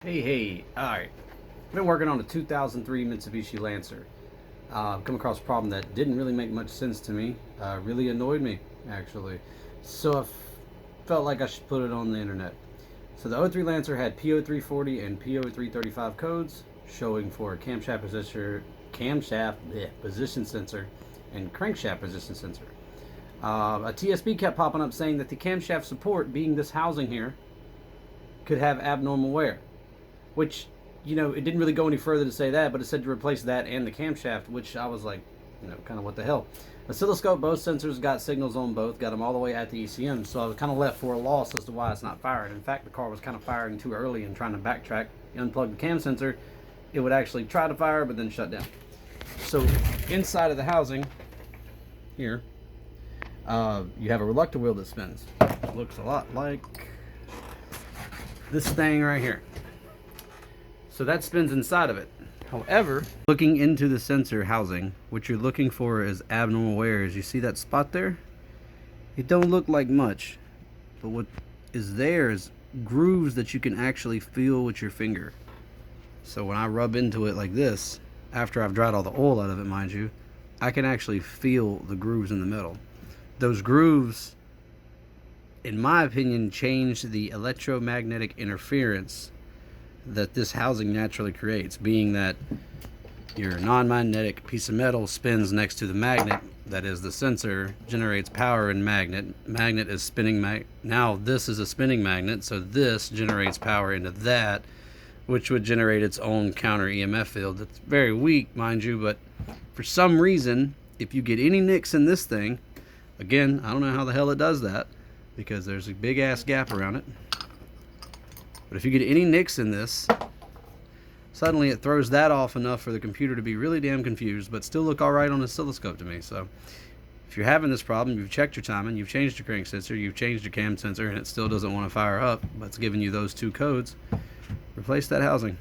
Hey, alright. I've been working on a 2003 Mitsubishi Lancer. Come across a problem that didn't really make much sense to me. Really annoyed me, actually. So I felt like I should put it on the internet. So the 03 Lancer had P0340 and P0335 codes showing for a camshaft position sensor and crankshaft position sensor. A TSB kept popping up saying that the camshaft support, being this housing here, could have abnormal wear. Which, it didn't really go any further to say that, but it said to replace that and the camshaft, which I was like, kind of what the hell. Oscilloscope, both sensors got signals on both, got them all the way at the ECM, so I was kind of left for a loss as to why it's not firing. In fact, the car was kind of firing too early and trying to backtrack, unplug the cam sensor, it would actually try to fire, but then shut down. So inside of the housing, here, you have a reluctor wheel that spins. It looks a lot like this thing right here. So that spins inside of it. However, looking into the sensor housing, what you're looking for is abnormal wear. You see that spot there? It don't look like much, but what is there is grooves that you can actually feel with your finger. So when I rub into it like this, after I've dried all the oil out of it, mind you, I can actually feel the grooves in the metal. Those grooves, in my opinion, change the electromagnetic interference that this housing naturally creates, being that your non-magnetic piece of metal spins next to the magnet, that is the sensor, generates power in magnet. Magnet is spinning now this is a spinning magnet, so this generates power into that, which would generate its own counter EMF field that's very weak, mind you, but for some reason, if you get any nicks in this thing, again, I don't know how the hell it does that, because there's a big ass gap around it. But if you get any nicks in this, suddenly it throws that off enough for the computer to be really damn confused, but still look alright on the oscilloscope to me. So if you're having this problem, you've checked your timing, you've changed your crank sensor, you've changed your cam sensor, and it still doesn't want to fire up, but it's giving you those two codes, replace that housing.